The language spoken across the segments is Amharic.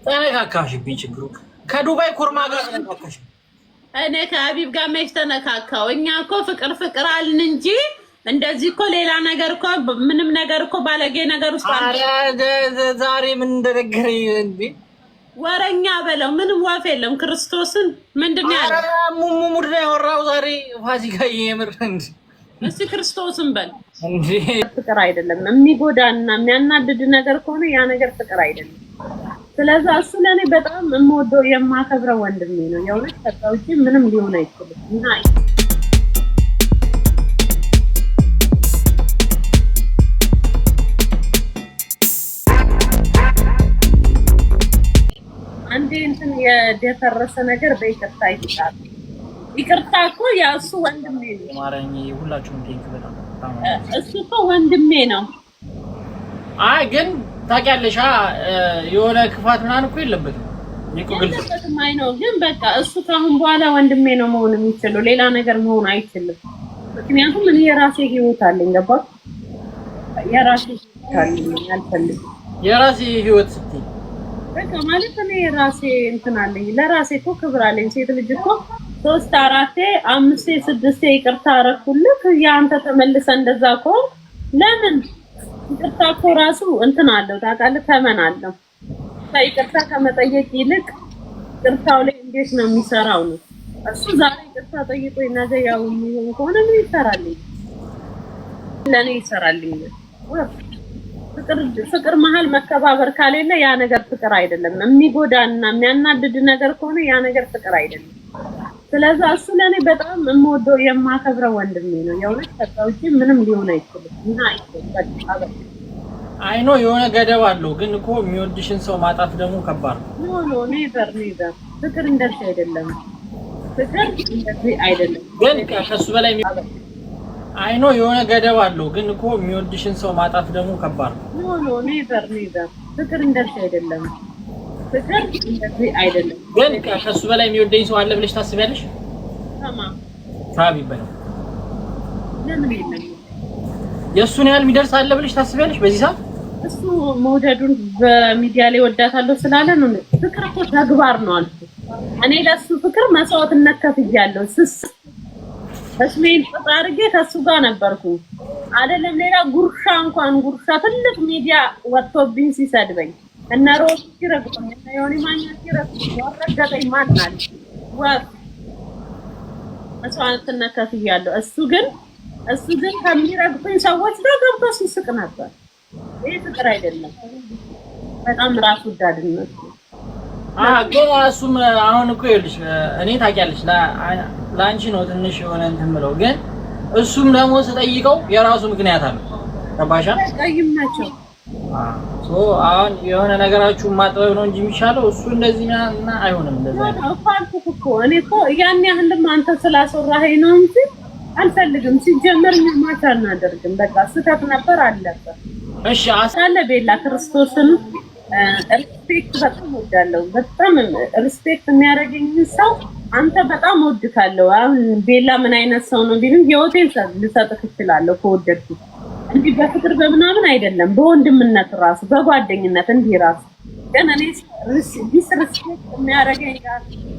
ተነካካሽብኝ ችግሩ ከዱባይ ኮርማ ጋር ተነካካሽ እኔ ከአቢብ ጋር መች ተነካካው እኛ እኮ ፍቅር አልን እንጂ እንደዚህ እኮ ሌላ ነገር እኮ ምንም ነገር እኮ ባለጌ ነገር ውስጥ ዛሬ ምን እንደነገረኝ እንዴ ወረኛ በለው ምንም ዋፍ የለም ክርስቶስን ምንድነው ያለው ሙሙድ ነው ያወራው ዛሬ ፋሲካ የምር እንዴ እስቲ ክርስቶስን በል እንዴ ፍቅር አይደለም የሚጎዳና የሚያናድድ ነገር ከሆነ ያ ነገር ፍቅር አይደለም ስለዚህ እሱ ለኔ በጣም የምወደው የማከብረው ወንድሜ ነው የእውነት ተጣውጪ ምንም ሊሆን አይችልም እና አንዴ እንትን የደፈረሰ ነገር በይቅርታ ይጣል ይቅርታ እኮ ያሱ ወንድሜ ነው ማረኝ ሁላችሁም ቴንክ በጣም እሱ እኮ ወንድሜ ነው አይ ግን ታውቂያለሽ የሆነ ክፋት ምናምን እኮ የለበትም የለበትም አይ ነው ግን በቃ እሱ ካሁን በኋላ ወንድሜ ነው መሆን የሚችለው ሌላ ነገር መሆን አይችልም ምክንያቱም እኔ የራሴ ህይወት አለኝ ገባ የራሴ ህይወት አለኝ አልፈልግም የራሴ ህይወት ስትይ በቃ ማለት እኔ የራሴ እንትን አለኝ ለራሴ እኮ ክብር አለኝ ሴት ልጅ እኮ 3 4 5 6 ይቅርታ አረኩልክ ያንተ ተመልሰ እንደዛ እኮ ለምን ይቅርታ እኮ ራሱ እንትን አለው ታውቃለህ ተመን አለው ይቅርታ ከመጠየቅ ይልቅ ይቅርታው ላይ እንዴት ነው የሚሰራው ነው እሱ ዛሬ ይቅርታ ጠይቆኝ ነገ ያው የሚሆን ከሆነ ምን ይሰራልኝ ለኔ ይሰራልኝ ፍቅር መሃል መከባበር ካሌለ ያ ነገር ፍቅር አይደለም የሚጎዳና የሚያናድድ ነገር ከሆነ ያ ነገር ፍቅር አይደለም ስለዚህ እሱ ለኔ በጣም የምወደው የማከብረው ወንድሜ ነው የእውነት ተጣውጪ ምንም ሊሆን አይችልም እና አይተበቃ አይ ኖ የሆነ ገደብ አለው ግን እኮ የሚወድሽን ሰው ማጣት ደግሞ ከባድ ነው ኖ ኔቨር ፍቅር እንደዚህ አይደለም ፍቅር እንደዚህ አይደለም ግን ከሱ በላይ አይ ኖ የሆነ ገደብ አለው ግን እኮ የሚወድሽን ሰው ማጣት ደግሞ ከባድ ነው ኖ ኔቨር ፍቅር እንደዚህ አይደለም ፍቅር እንደዚህ አይደለም ግን ከሱ በላይ የሚወደኝ ሰው አለ ብለሽ ታስቢያለሽ ታቢበል ለምን የለም የሱን ያህል የሚደርስ አለ ብለሽ ታስቢያለሽ በዚህ ሰዓት እሱ መውደዱን በሚዲያ ላይ ወዳታለሁ ስላለ ነው ፍቅር እኮ ተግባር ነው አልኩ እኔ ለሱ ፍቅር መስዋዕትነት ከፍያለሁ ተስሜን ተጣርጌ ከሱ ጋር ነበርኩ አይደለም ሌላ ጉርሻ እንኳን ጉርሻ ትልቅ ሚዲያ ወጥቶብኝ ሲሰድበኝ እና ሮስ ይረግጡኝ እና የሆነ ማኛ ይረግጡኝ ወረደኝ ማናል ወፍ መስዋዕትነት ከፍያለሁ እሱ ግን ከሚረግጡኝ ሰዎች ጋር ገብቶ ሲስቅ ነበር ይሄ ፍቅር አይደለም በጣም ራስ ወዳድነት ግን እሱም አሁን እኮ ይልሽ እኔ ታውቂያለሽ ላንቺ ነው ትንሽ የሆነ እንትን ብለው ግን እሱም ደግሞ ስጠይቀው የራሱ ምክንያት አለው ተባሻ ቀይማቸው አሁን የሆነ ነገራችሁ ማጥበብ ነው እንጂ የሚሻለው እሱ እንደዚህ እና አይሆንም እንደዛ እኮ እኔ እኮ ያን ያህልም አንተ ስላሰራኸኝ ነው እንጂ አልፈልግም ሲጀመር ማታ እናደርግም በቃ ስህተት ነበር አለበት እሺ አሳለ ቤላ ክርስቶስን ሪስፔክት በጣም ወዳለው በጣም ሪስፔክት የሚያደርገኝ ሰው አንተ በጣም ወድካለው አሁን ቤላ ምን አይነት ሰው ነው ቢልም የሆቴል ልሰጥክ እችላለሁ ከወደድኩ እንዴ በፍቅር በምናምን አይደለም በወንድምነት ራሱ በጓደኝነት እንዴ ራሱ ግን እኔ ዲስሪስፔክት የሚያደርገኝ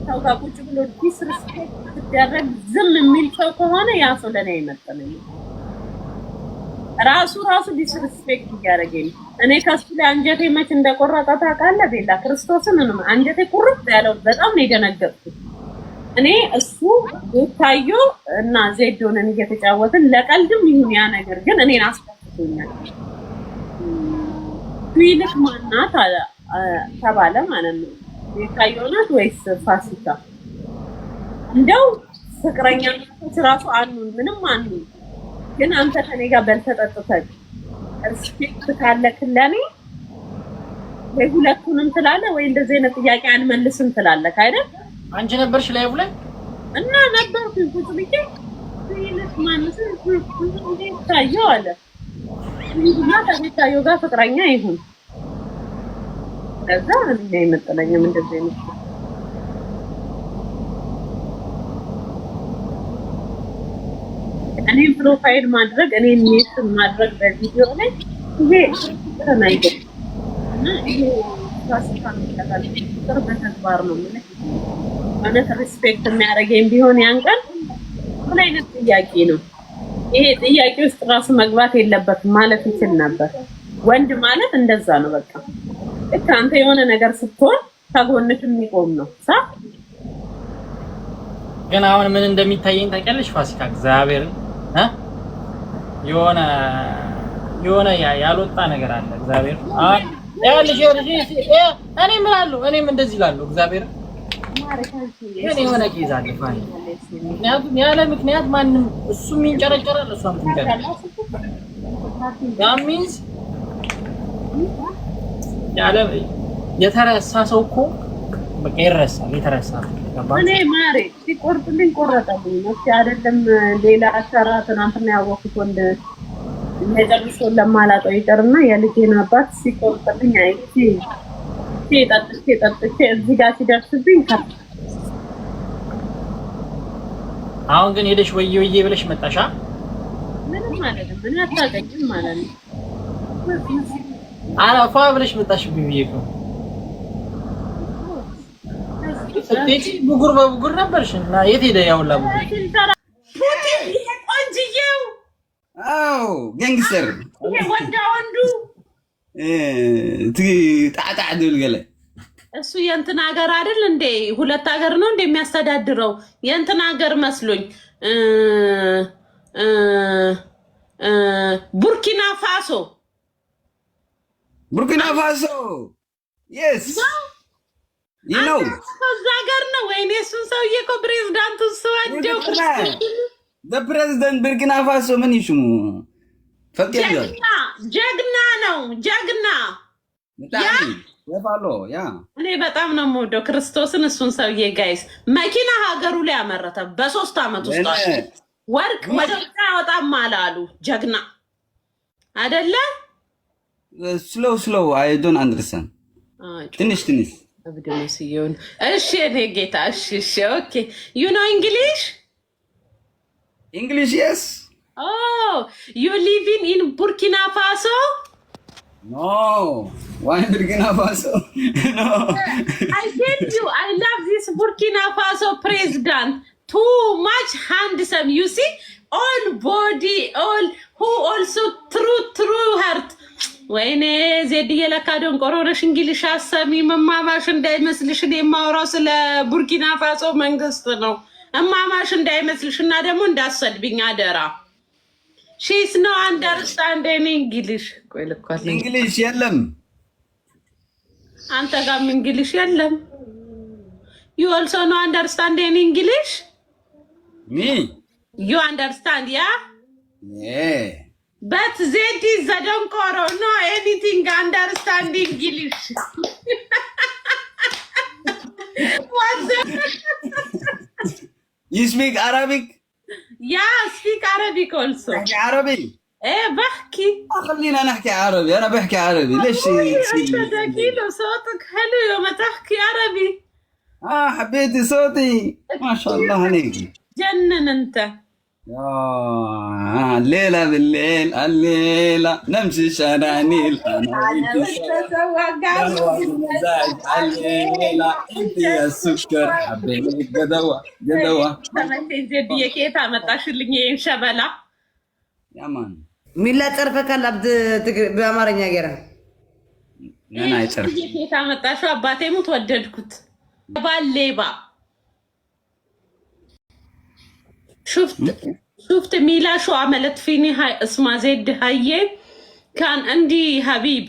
ሰው ጋር ቁጭ ብሎ ዲስሪስፔክት ሲያደርግ ዝም የሚል ሰው ከሆነ ያ ሰው ለኔ አይመጥነኝም ራሱ ዲስሪስፔክት ያደርገኝ እኔ ከሱ ላይ አንጀቴ መች እንደቆረጠ ታውቃለህ ቤላ ክርስቶስን አንጀቴ ቁርጥ ያለው በጣም ነው የደነገጥኩት እኔ እሱ ታዮ እና ዜዶንን እየተጫወትን ለቀልድም ይሁን ያ ነገር ግን እኔን አስፈጥቶኛል ፊልክ ማናት ተባለ ማለት ነው የታየውናት ወይስ ፋሲካ እንደው ፍቅረኛ ራሱ አኑን ምንም አኑን ግን አንተ ከኔ ጋር በልተጠጥተህ ሪስፔክት ካለክ ለኔ ወይ ሁለቱንም ትላለህ ወይ እንደዚህ አይነት ጥያቄ አንመልስም ትላለህ አይደል አንቺ ነበርሽ ላይቭ ላይ እና ነበርኩ ቁጭ ብዬ ፊልክ ማንስ ታየው አለ እና ታየው ጋር ፍቅረኛ ይሁን ከዛ እኔ የመጠለኝም እንደዚህ ነው እኔ ፕሮፋይል ማድረግ እኔ ኔት ማድረግ በቪዲዮ ላይ ይሄ ተናይደ እና ይሄ ፋሲካ ይላል ፍቅር በተግባር ነው ማለት ማለት ሪስፔክት የሚያደርገኝ ቢሆን ያን ቀን ምን አይነት ጥያቄ ነው ይሄ? ጥያቄ ውስጥ ራሱ መግባት የለበትም ማለት ይችል ነበር። ወንድ ማለት እንደዛ ነው በቃ። ልክ አንተ የሆነ ነገር ስትሆን ከጎንሽ የሚቆም ነው ሳ ግን አሁን ምን እንደሚታየኝ ታውቂያለሽ ፋሲካ? እግዚአብሔርን የሆነ ያልወጣ ነገር አለ። እግዚአብሔር ያልሽ እኔ ምን አለው እኔም እንደዚህ እላለሁ። እግዚአብሔር እኔ የሆነ ኬዝ አለ ፋኒ። ምክንያቱም ያለ ምክንያት ማንም እሱም ይንጨረጨራል እሷም ትንጨረጨራለች። ያ ሚንስ ያለ የተረሳ ሰው እኮ በቃ ይረሳል። የተረሳ እኔ ማሬ ሲቆርጥልኝ ቆረጠልኝ ነው አይደለም። ሌላ አሰራ ትናንትና ያወኩት ወንድ ለጨርሶ ለማላጠው ይቀርና የልጄን አባት ሲቆርጥልኝ አይቼ ጠጥቼ እዚህ ጋር ሲደርስብኝ አሁን ግን ሄደሽ ወዬ ብለሽ መጣሻ? ምንም ማለት ነው። ምን አታውቅኝም ማለት ነው። አላፋ ብለሽ መጣሽ ብዬሽ እኮ ስትሄጂ ብጉር በብጉር ነበርሽ እና የት ሄደ ያውላ ብጉር? ፑቲን ይሄ ቆንጅዬው አው ጋንግስተር ይሄ ወንዱ ጣጣ ድል ገለ እሱ የእንትን ሀገር አይደል እንዴ? ሁለት ሀገር ነው እንዴ የሚያስተዳድረው? የእንትን ሀገር መስሎኝ ቡርኪና ፋሶ yes you know እዛ ሀገር ነው። ወይኔ እሱን ሰውዬ እኮ ፕሬዝዳንቱ እሱ አጀው the president ቡርኪና ፋሶ ምን ይሽሙ ፈቀደ ጀግና ነው ጀግና ያ ለፋሎ ያ እኔ በጣም ነው የምወደው ክርስቶስን እሱን ሰውዬ ጋይስ መኪና ሀገሩ ላይ ያመረተ በ3 አመት ውስጥ ወርቅ መደብታ ያወጣም አላሉ። ጀግና አይደለ? slow I don't understand ትንሽ እብድነው ሲሆን እሺ እኔ ጌታ እሺ ኦኬ you know English yes oh you living in Burkina Faso no why Burkina Faso no I tell you I love this Burkina Faso president too much handsome you see all body all who also true heart ወይኔ ዜድ የለካዶን ቆሮረሽ እንግሊሽ አሰሚ መማማሽ እንዳይመስልሽ የማወራው ስለ ቡርኪና ፋሶ መንግስት ነው። እማማሽ እንዳይመስልሽ እና ደግሞ እንዳሰድብኝ አደራ። she's no understand any English ቆይ ልኳት እንግሊሽ የለም አንተ ጋር እንግሊሽ የለም you also no understand any English me you understand yeah but Zed is the don't know anything understand English what the you speak Arabic yeah speak Arabic also عربي ايه بحكي خلينا نحكي عربي انا بحكي عربي ليش انت كيلو صوتك حلو يوم تحكي عربي حبيتي صوتي ما شاء الله عليك جنن انت الليلة بالليل الليلة نمشي شارع نيل الليلة انت يا السكر حبيبي قدوة زي كيف عملتاشلኝ ይሄን ሸበላ ያማን ሚላ ጠርፈካል አብድ በአማርኛ ገራ ነና አይጠርፍ ከየት አመጣሽው? አባቴ ሙት ወደድኩት ባሌባ شفت ميلا شو عملت فيني هاي اسمها زيد هاي كان عندي حبيب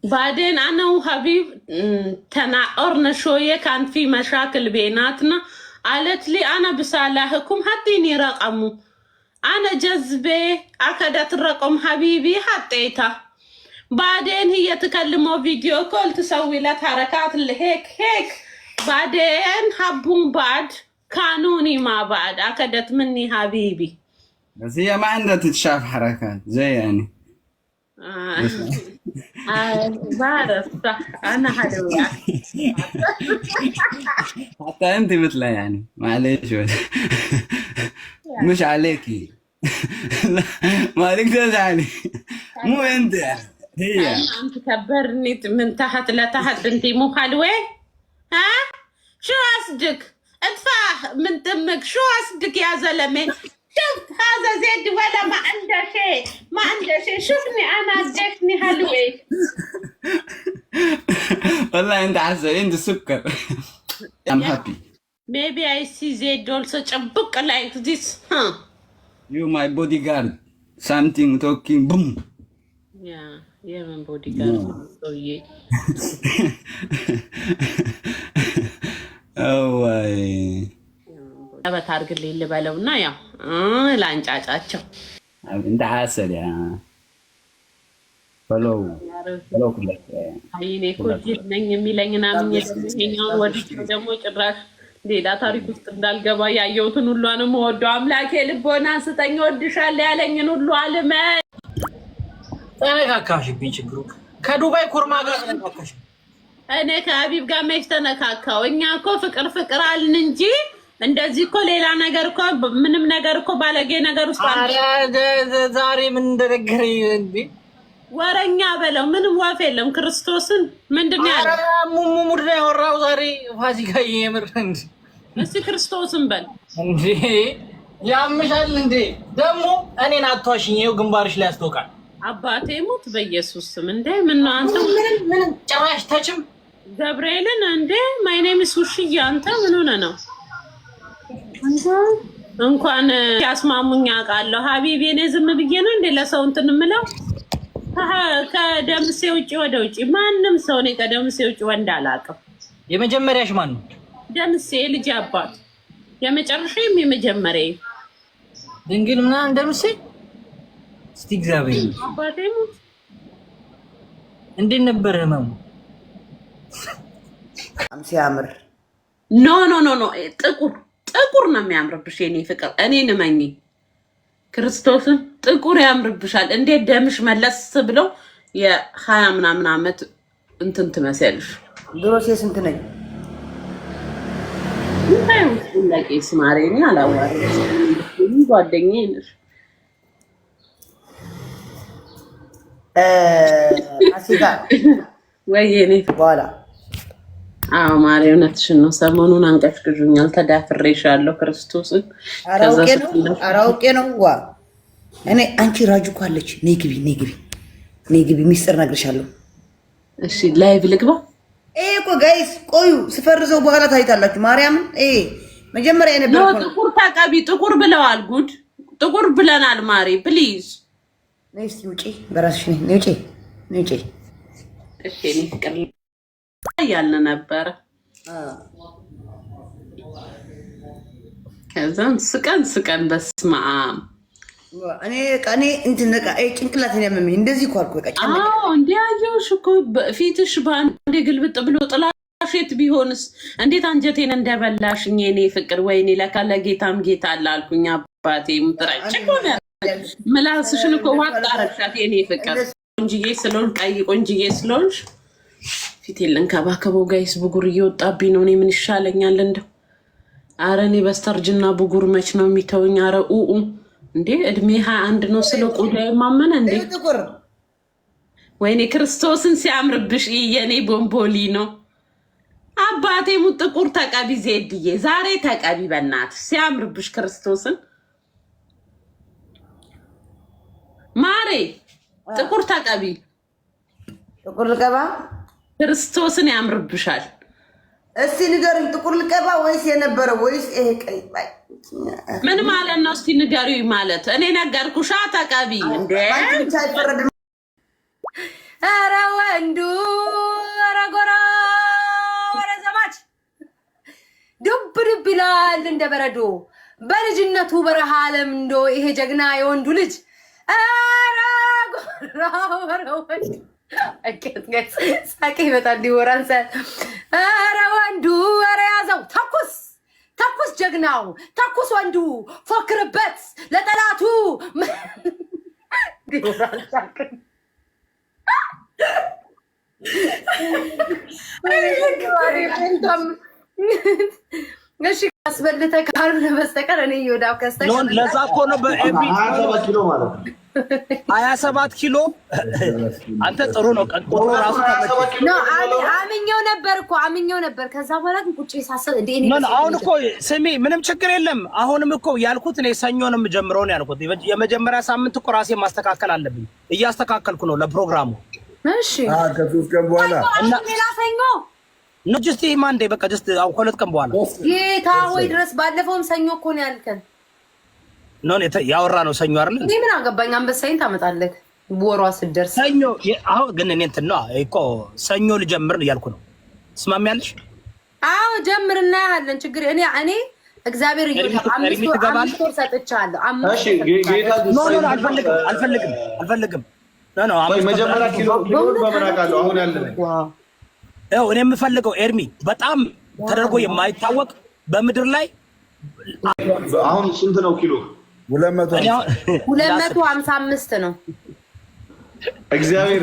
بعدين انا وحبيب تناقرنا شويه كان في مشاكل بيناتنا قالت لي انا بصالحكم حطيني رقمه انا جذبه اخذت الرقم حبيبي حطيتها بعدين هي تكلمه فيديو كول تسوي لها حركات اللي هيك بعدين حبهم بعد كانوني مع بعض أكدت مني حبيبي بس هي ما عندها تتشاف حركات زي يعني بعرف صح أنا حلوة حتى أنت مثلها يعني معليش مش عليكي لا ما عليك تزعلي مو أنت هي انت كبرني من تحت لتحت انت مو حلوه. ها شو قصدك؟ ادفع من دمك. شو قصدك يا زلمه؟ شفت هذا زيد ولا ما عنده شيء، ما عنده شيء. شوفني انا قديشني حلوه. والله انت حاسه انت سكر. I'm happy. Maybe I see Zed also book like this, huh? You my bodyguard. Something talking boom. Yeah, my bodyguard. So yeah. ወይ በታርግልኝ ልበለውና ያው ላንጫጫቸው እንደ ሐሰል ያ ፈሎው ኩለት አይኔ ኮጂት ነኝ የሚለኝና ምን የኛውን ወዲህ ደግሞ ጭራሽ ሌላ ታሪክ ውስጥ እንዳልገባ ያየሁትን ሁሉ ነው የምወደው። አምላኬ ልቦና ስጠኝ፣ ወድሻለሁ ያለኝን ሁሉ አልመ ተነካካሽብኝ። ችግሩ ከዱባይ ኮርማ ጋር ተነካካሽ። እኔ ከአቢብ ጋር መች ተነካካው? እኛ እኮ ፍቅር ፍቅር አልን እንጂ እንደዚህ እኮ ሌላ ነገር እኮ ምንም ነገር እኮ ባለጌ ነገር ውስጥ አረ ዛሬ ምን እንደነገረኝ እንዴ! ወረኛ በለው ምንም ወፍ የለም። ክርስቶስን ምንድነው ያለው? አረ ሙሙድ ነው ያወራው ዛሬ ፋሲካ የምር እንዴ! እስቲ ክርስቶስን በል እንዴ! ያምሻል እንዴ! ደግሞ እኔን አትዋሽኝ። ይኸው ግንባርሽ ላይ ያስተውቃል። አባቴ ሙት በኢየሱስ ስም እንዴ! ምን ነው አንተ ምን ጭራሽ ተችም ገብርኤልን እንዴ! ማይ ኔም ኢዝ ውሽዬ። አንተ ምን ሆነ ነው እንኳን ያስማሙኛ ቃለሁ ሀቢቤ። እኔ ዝም ብዬ ነው እንዴ ለሰው እንትን የምለው? ከደምሴ ውጭ ወደ ውጭ ማንም ሰው እኔ ከደምሴ ውጭ ወንድ አላውቅም። የመጀመሪያሽ ማን ነው? ደምሴ ልጅ አባት የመጨረሻም የመጀመሪያ ድንግል ምናምን ደምሴ። እስቲ እግዚአብሔር አባቴ ሙት እንዴት ነበር ህመሙ? ሲያምር ኖ ጥቁር ነው የሚያምርብሽ የኔ ፍቅር። እኔን እመኚ ክርስቶስን ጥቁር ያምርብሻል። እንዴት ደምሽ መለስ ብለው የ20 ምናምን ዓመት እንትን ትመስያለሽ። ድሮስ የስንት ነኝ? ለቄስ ማሬኝ አላዋራሽ ጓደኛዬ ነሽ። አሲጋ ወይኔ በኋላ አዎ ማሬ እውነትሽን ነው። ሰሞኑን አንቀሽቅዡኛል፣ ተዳፍሬሻለሁ ክርስቶስን። አራውቄ ነው ዋ እኔ አንቺ ራጁ እኮ አለች። ነይ ግቢ ሚስጥር ነግርሻለሁ። እሺ ላይቭ ልግባ። እኮ ጋይስ ቆዩ፣ ስፈርዘው በኋላ ታይታላችሁ። ማርያምን መጀመሪያ የነበረ ነው ጥቁር ታቃቢ ጥቁር ብለዋል። ጉድ ጥቁር ብለናል። ማሬ ፕሊዝ ነይ እስቲ ውጪ፣ በራስሽ ነይ ውጪ። እሺ እኔ ፍቅር ያለ ነበር። ከዛን ስቀን በስመ አብ እኔ እንትን ጭንቅላቴን ያመመኝ እንደዚህ እኮ አልኩ። በቃ አዎ እንዴ አየሁሽ እኮ ፊትሽ በአንዴ ግልብጥ ብሎ ጥላሸት ቢሆንስ እንዴት አንጀቴን እንደበላሽኝ የኔ ፍቅር። ወይኔ ለካ ለጌታም ጌታ አላልኩኝ። አባቴ ሙጥራጭ ሆነ ምላስሽን እኮ ዋጥ አረግሻት የኔ ፍቅር። ቆንጅዬ ስለሆንሽ ቀይ ቆንጅዬ ስለሆንሽ ፊቴን ልንከባከበው። ጋይስ ብጉር እየወጣብኝ ነው። እኔ ምን ይሻለኛል እንደው? አረ እኔ በስተርጅና ብጉር መች ነው የሚተውኝ? አረ እንዴ እድሜ 21 ነው ስለ ቆዳዬ ማመነ እንዴ? ወይኔ ክርስቶስን ሲያምርብሽ የኔ ቦምቦሊ ነው። አባቴ ሙት ጥቁር ተቀቢ ዜድዬ ዛሬ ተቀቢ በእናትሽ ሲያምርብሽ ክርስቶስን። ማሬ ጥቁር ተቀቢ ጥቁር ልቀባ ክርስቶስን ያምርብሻል። እስቲ ንገሩኝ፣ ጥቁር ልቀባ ወይስ የነበረው ወይስ ይሄ ቀይ? ምን ማለት ነው? እስቲ ንገሩኝ። ማለት እኔ ነገርኩሽ። ተቀቢ እንዴ ኧረ ወንዱ ኧረ ጎራ ኧረ ዘማች ዱብ ይላል እንደ በረዶ በልጅነቱ በረሃ ለምዶ ይሄ ጀግና የወንዱ ልጅ ኧረ ጎራ ኧረ ወንዱ ሳቄ ይመጣል ዲወራንሰ ኧረ ወንዱ ኧረ ያዘው ተኩስ ጀግናው ተኩስ ወንዱ ፎክርበት ለጠላቱ እሺ አስበልተ ካልሆነ በስተቀር እኔ ይወዳው ከስተቀር ነው። ለዛ እኮ ነው በኤቢ 27 ኪሎ ማለት ነው። 27 ኪሎ አንተ ጥሩ ነው። ቀጥሎ ራሱ ነው አምኜው ነበር። ከዛ በኋላ ግን ቁጭ ሳሰብ እንዴ እኔ አሁን እኮ ስሚ ምንም ችግር የለም። አሁንም እኮ ያልኩት እኔ ሰኞ ነው የምጀምረው ነው ያልኩት። የመጀመሪያ ሳምንት እኮ ራሴ ማስተካከል አለብኝ። እያስተካከልኩ ነው ለፕሮግራሙ። እሺ ከሶስት ቀን በኋላ እና ሌላ ሰኞ ነው ጀስት ማንዴ በቃ ጀስት አሁን ከሁለት ቀን በኋላ ጌታ ሆይ ድረስ ባለፈውም ሰኞ እኮ ነው ያልከን። ነው ያወራ ነው ሰኞ አይደል? እኔ ምን አገባኝ? አንበሳይን ታመጣለህ ወሯ ስደርስ ሰኞ። አሁን ግን እኔ እንትን ነው እኮ ሰኞ ልጀምር እያልኩ ነው። ትስማሚያለሽ? አዎ ጀምርና ያለን ችግር እኔ እግዚአብሔር ይሁን። አምስት ወር ሰጥቻለሁ። እሺ ጌታ አልፈልግም። ነው መጀመሪያ ኪሎ በመራቃለሁ አሁን ያለኝ ያው እኔ የምፈልገው ኤርሚ በጣም ተደርጎ የማይታወቅ በምድር ላይ አሁን ስንት ነው ኪሎ? 255 ነው። እግዚአብሔር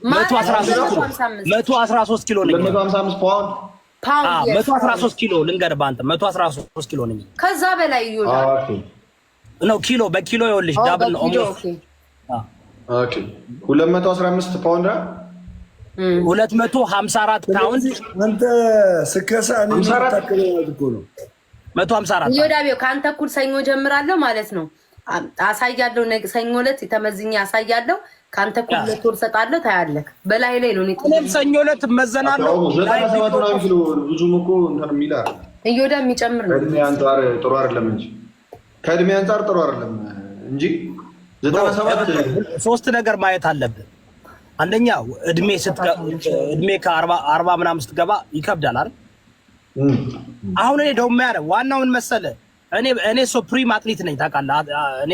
113 ኪሎ ነኝ። 255 ፓውንድ 113 ኪሎ ልንገርህ፣ በአንተ 113 ኪሎ ነኝ። ከዛ በላይ ይሆናል ነው ኪሎ በኪሎ ይኸውልሽ፣ ዳብል ነው ኦልሞስት። ኦኬ 215 ፓውንድ 254 ፓውንድ አንተ ስከሳ እኔ ተከለ እኮ ነው 154 ይወዳቢው ካንተ እኩል ሰኞ ጀምራለሁ ማለት ነው። አሳያለሁ ሰኞ ዕለት የተመዝኛ አሳያለሁ። ካንተ እኩል ለቶር ሰጣለሁ ታያለህ። በላይ ላይ ነው እኔም ሰኞ ዕለት መዘናለሁ። 97 ነው ኪሎ ብዙም እኮ እንትን የሚል አይደል? ይወዳ የሚጨምር ነው። ከእድሜ አንፃር ጥሩ አይደለም እንጂ ከእድሜ አንፃር ጥሩ አይደለም እንጂ 97 ሶስት ነገር ማየት አለብን። አንደኛ እድሜ ከ40 ምናምን ስትገባ ይከብዳል አይደል? አሁን እኔ ደውማ ያለ ዋናው ምን መሰለህ፣ እኔ ሱፕሪም አትሌት ነኝ ታውቃለህ። እኔ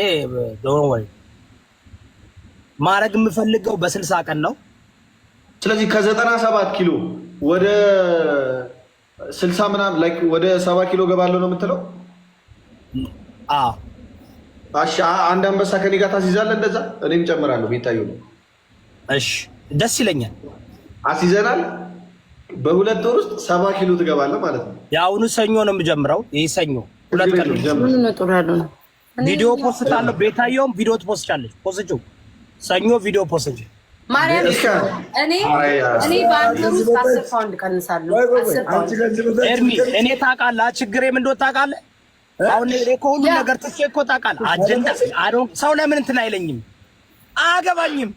ወይ ማድረግ የምፈልገው በ60 ቀን ነው። ስለዚህ ከ97 ኪሎ ወደ 60 ምናምን ላይክ ወደ 70 ኪሎ ገባለሁ ነው የምትለው? አዎ። እሺ አንድ አንበሳ ከኔ ጋር ታስይዛለህ እንደዛ? እኔም ጨምራለሁ ቤታየው ነው። እሺ ደስ ይለኛል። አስይዘናል። በሁለት ወር ውስጥ 70 ኪሎ ትገባለህ ማለት ነው። የአሁኑ ሰኞ ነው የምጀምረው። ይሄ ሰኞ ሁለት ቀን ነው ጥሩ ያለው ነው። ቪዲዮ ፖስት አለው። ቤታየውም ቪዲዮ ፖስት አለች። ፖስት ሰኞ ቪዲዮ ፖስት ማርያም እኔ በአንድ ውስጥ 10 ፓውንድ ቀንሳለሁ። 10 ፓውንድ እኔ ታውቃለህ ችግሬ ምን እንደሆነ ታውቃለህ። አሁን እኔ እኮ ሁሉ ነገር ትቼ እኮ ታውቃለህ። አጀንዳ ሰው ለምን እንትን አይለኝም አገባኝም።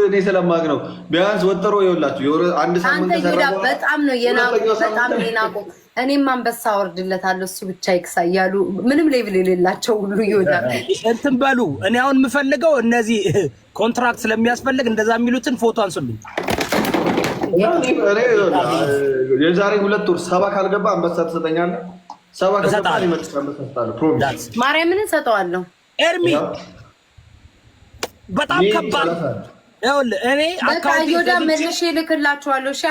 እኔ ስለማቅ ነው። ቢያንስ ወጥሮ ይኸውላችሁ አንድ ሳምንት ተሰራው። በጣም ነው የናቁ። እኔም አንበሳ ወርድለታለሁ እሱ ብቻ ይክሳ እያሉ ምንም ሌቭል የሌላቸው ሁሉ ይወዳል እንትን በሉ። እኔ አሁን የምፈልገው እነዚህ ኮንትራክት ስለሚያስፈልግ እንደዛ የሚሉትን ፎቶ አንሱልኝ። የዛሬ 2 ወር 70 ካልገባ አንበሳ ትሰጠኛለህ? 70 ከገባ ይመጣል አንበሳ ትሰጣለህ። ፕሮሚስ ማርያምን እሰጠዋለሁ። ኤርሚ በጣም ከባድ ይኸውልህ እኔ አካውንት መልሼ እልክላችኋለሁ። እሺ